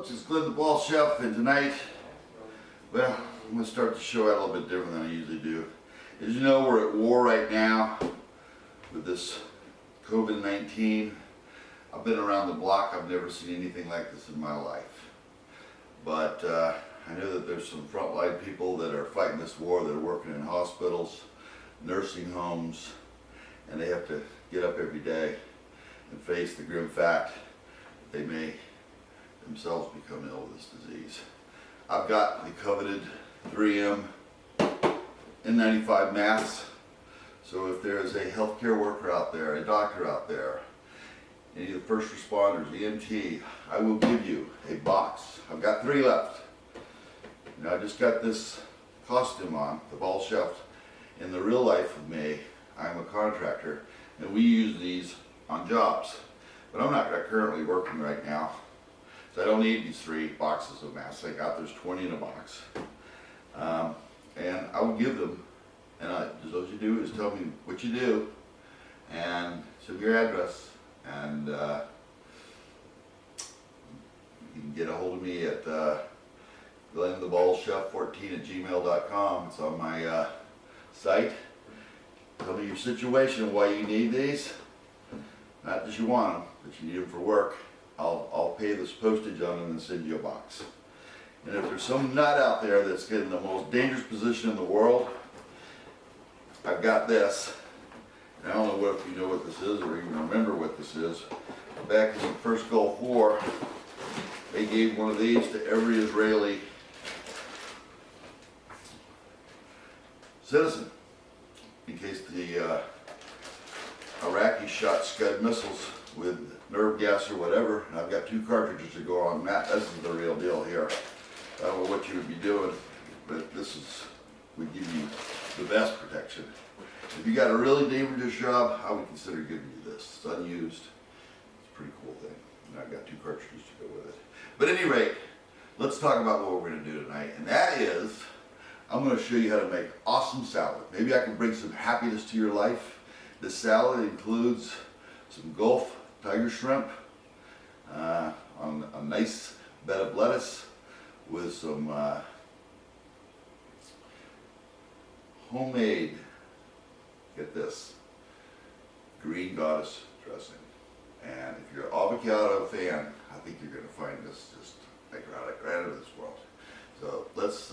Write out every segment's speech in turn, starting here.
folks, it's Glenn the Ball Chef, and tonight, well, I'm going to start the show out a little bit different than I usually do. As you know, we're at war right now with this COVID-19. I've been around the block. I've never seen anything like this in my life. But I know that there's some frontline people that are fighting this war. They're working in hospitals, nursing homes, and they have to get up every day and face the grim fact that they may themselves become ill with this disease. I've got the coveted 3M N95 masks. So if there is a healthcare worker out there, a doctor out there, any of the first responders, EMT, I will give you a box. I've got 3 left. Now I just got this costume on, the Ball Chef. In the real life of me, I'm a contractor, and we use these on jobs. But I'm not currently working right now, so I don't need these 3 boxes of masks. There's 20 in a box. And I will give them, and just all you do is tell me what you do, and send me your address, and you can get a hold of me at glenntheballchef14@gmail.com. It's on my site. Tell me your situation, why you need these. Not that you want them, but you need them for work. I'll pay this postage on them and send you a box. And if there's some nut out there that's in the most dangerous position in the world, I've got this. And I don't know if you know what this is or even remember what this is. Back in the first Gulf War, they gave one of these to every Israeli citizen in case the Iraqis shot Scud missiles with nerve gas or whatever. And I've got 2 cartridges to go on that. This is the real deal here. I don't know what you would be doing, but this would give you the best protection. If you got a really dangerous job, I would consider giving you this. It's unused. It's a pretty cool thing. And I've got 2 cartridges to go with it. But at any rate, let's talk about what we're going to do tonight. And that is, I'm going to show you how to make awesome salad. Maybe I can bring some happiness to your life. This salad includes some Gulf tiger shrimp on a nice bed of lettuce with some homemade, get this, green goddess dressing. And if you're an avocado fan, I think you're going to find this just like right out of this world. So let's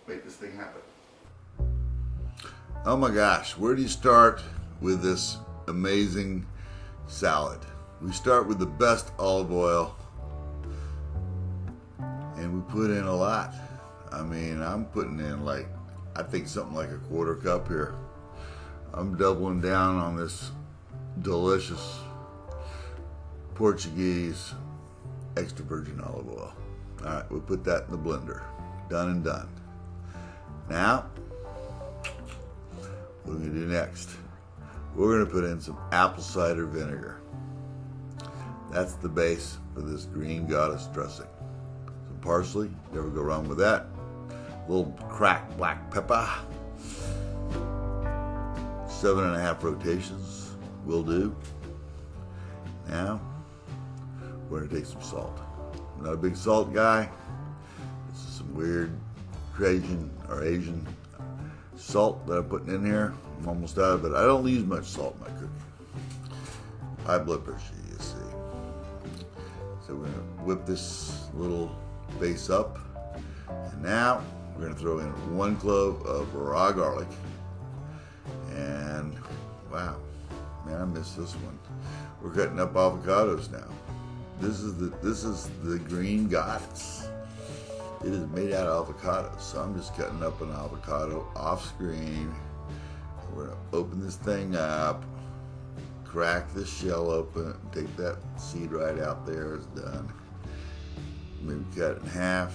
make this thing happen. Oh my gosh, where do you start with this amazing salad? We start with the best olive oil, and we put in a lot. I mean, I'm putting in I think something like a 1/4 cup here. I'm doubling down on this delicious Portuguese extra virgin olive oil. All right, we'll put that in the blender. Done and done. Now, what are we gonna do next? We're gonna put in some apple cider vinegar. That's the base for this green goddess dressing. Some parsley, never go wrong with that. A little cracked black pepper. 7.5 rotations will do. Now, we're gonna take some salt. I'm not a big salt guy. This is some weird Asian salt that I'm putting in here. I'm almost out of it. I don't use much salt in my cooking. High blood pressure, you see. So we're gonna whip this little base up. And now we're gonna throw in 1 clove of raw garlic. And wow, man, I missed this one. We're cutting up avocados now. This is the green goddess. It is made out of avocados. So I'm just cutting up an avocado off screen. We're gonna open this thing up, crack the shell open, take that seed right out there. It's done. Maybe cut it in half,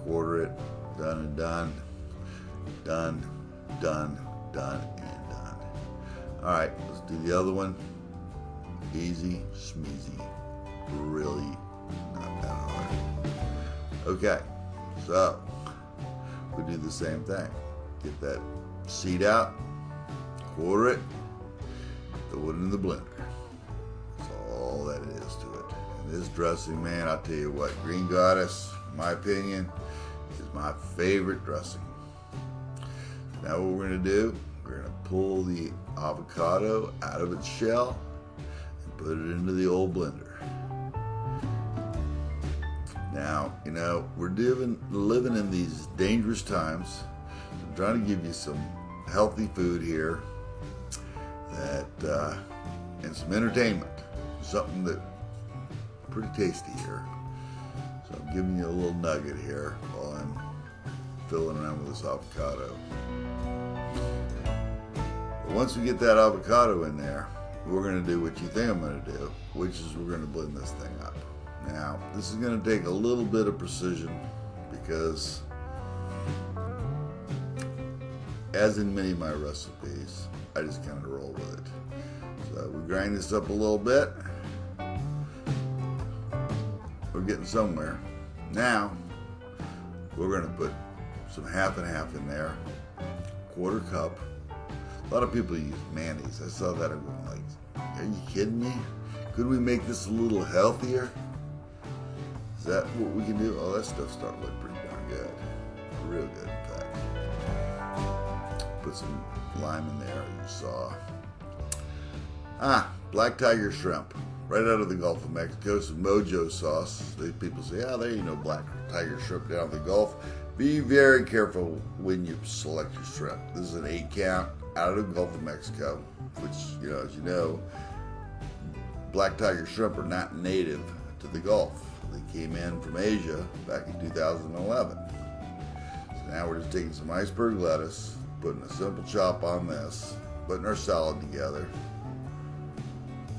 1/4 it, done and done, done, done, done, and done. All right, let's do the other one. Easy, smeezy, really not that hard. Okay, so we do the same thing. Get that seed out, 1/4 it, throw it in the blender. That's all that is to it. And This dressing, man, I'll tell you what, Green Goddess, in my opinion, is my favorite dressing. Now what we're going to do, we're going to pull the avocado out of its shell and put it into the old blender. Now, you know, we're living in these dangerous times. I'm trying to give you some healthy food here that and some entertainment, something that pretty tasty here. So I'm giving you a little nugget here while I'm filling around with this avocado. But once we get that avocado in there, we're going to do what you think I'm going to do, which is we're going to blend this thing up. Now, this is going to take a little bit of precision because, as in many of my recipes, I just kind of roll with it. So we grind this up a little bit. We're getting somewhere. Now, we're going to put some half and half in there, quarter cup. A lot of people use mayonnaise. I saw that and I'm going like, are you kidding me? Could we make this a little healthier? Is that what we can do? Oh, that stuff's starting to look pretty darn good. Real good, in fact. Put some lime in there, as you saw. Black tiger shrimp. Right out of the Gulf of Mexico. Some mojo sauce. People say, there ain't no black tiger shrimp down the Gulf. Be very careful when you select your shrimp. This is an 8 count out of the Gulf of Mexico, which, you know, as you know, black tiger shrimp are not native to the Gulf. They came in from Asia back in 2011. So now we're just taking some iceberg lettuce, putting a simple chop on this, putting our salad together,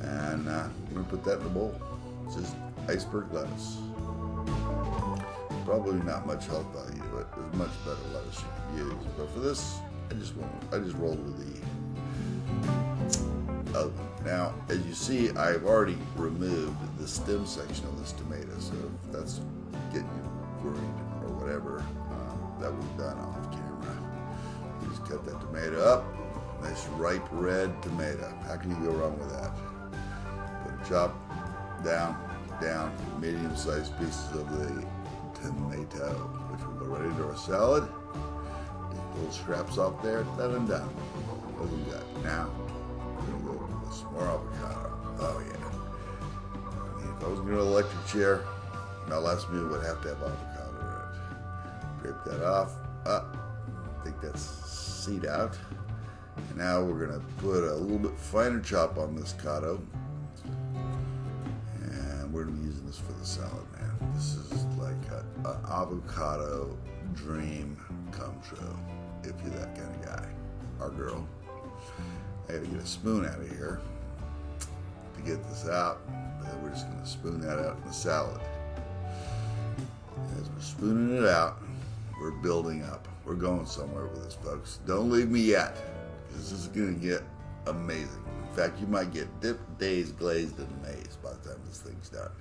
and we're going to put that in the bowl. It's just iceberg lettuce. Probably not much health value, but there's much better lettuce you can use. But for this, I just rolled with the oven. Now, as you see, I've already removed the stem section of this tomato, so if that's getting you worried or whatever, that was done off camera. You just cut that tomato up, nice ripe red tomato. How can you go wrong with that? Put a chop down, medium-sized pieces of the tomato, which will go right into our salad. Take little scraps off there, done. What do we got? Now, we're going to go with some more avocado. Oh, yeah. I mean, if I was going to an electric chair, my last meal would have to have avocado in it. Drape that off. Take that seed out. And now we're going to put a little bit finer chop on this avocado. And we're going to be using this for the salad, man. This is like an avocado dream come true, if you're that kind of guy or girl. I gotta get a spoon out of here to get this out, but then we're just gonna spoon that out in the salad. As we're spooning it out, we're building up. We're going somewhere with this, folks. Don't leave me yet, because this is gonna get amazing. In fact, you might get dazed, glazed, and amazed by the time this thing's done.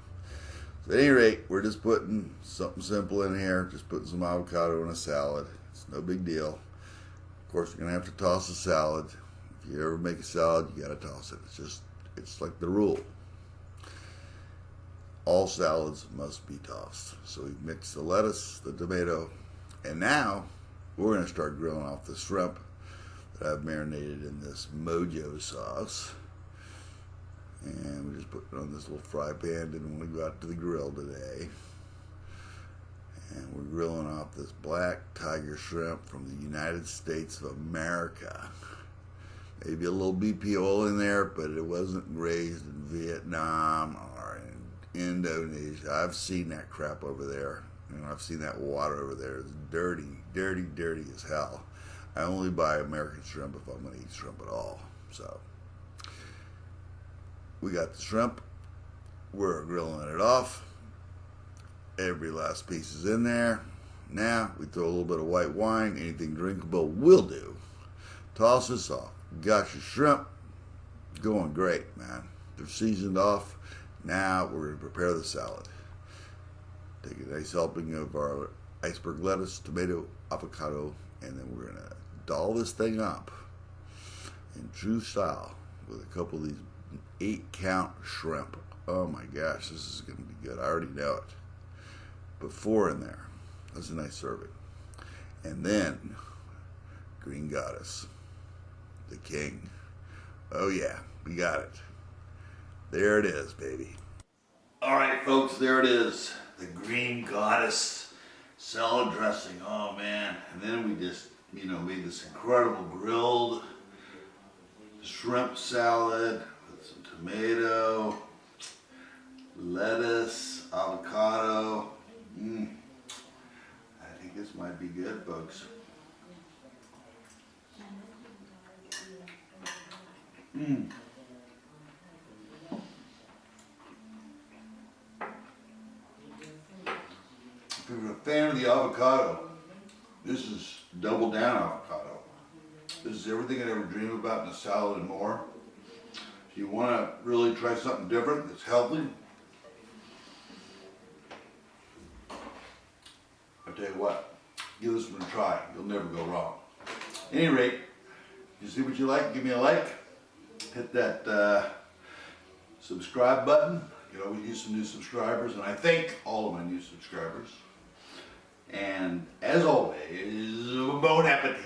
So at any rate, we're just putting something simple in here, just putting some avocado in a salad. It's no big deal. Of course, you're gonna have to toss the salad. If you ever make a salad, you gotta toss it. It's like the rule. All salads must be tossed. So we mix the lettuce, the tomato, and now we're gonna start grilling off the shrimp that I've marinated in this mojo sauce. And we just put it on this little fry pan. Didn't want to go out to the grill today. And we're grilling off this black tiger shrimp from the United States of America. Maybe a little BP oil in there, but it wasn't raised in Vietnam or in Indonesia. I've seen that crap over there. You know, I've seen that water over there. It's dirty, dirty, dirty as hell. I only buy American shrimp if I'm going to eat shrimp at all. So we got the shrimp. We're grilling it off. Every last piece is in there. Now we throw a little bit of white wine. Anything drinkable will do. Toss this off. Got your shrimp. Going great, man. They're seasoned off. Now we're going to prepare the salad. Take a nice helping of our iceberg lettuce, tomato, avocado, and then we're going to doll this thing up in true style with a couple of these 8-count shrimp Oh my gosh, this is going to be good. I already know it. But 4 in there. That's a nice serving. And then, green goddess, the king. Oh yeah, we got it. There it is, baby. All right, folks, there it is. The green goddess salad dressing. Oh man. And then we just, made this incredible grilled shrimp salad with some tomato, lettuce, avocado. I think this might be good, folks. If you're a fan of the avocado, this is double down avocado. This is everything I ever dreamed about in a salad and more. If you want to really try something different that's healthy, I'll tell you what, give this one a try. You'll never go wrong. At any rate, if you see what you like, give me a like. Hit that subscribe button. You can always use some new subscribers, and I thank all of my new subscribers. And as always, bon appetit.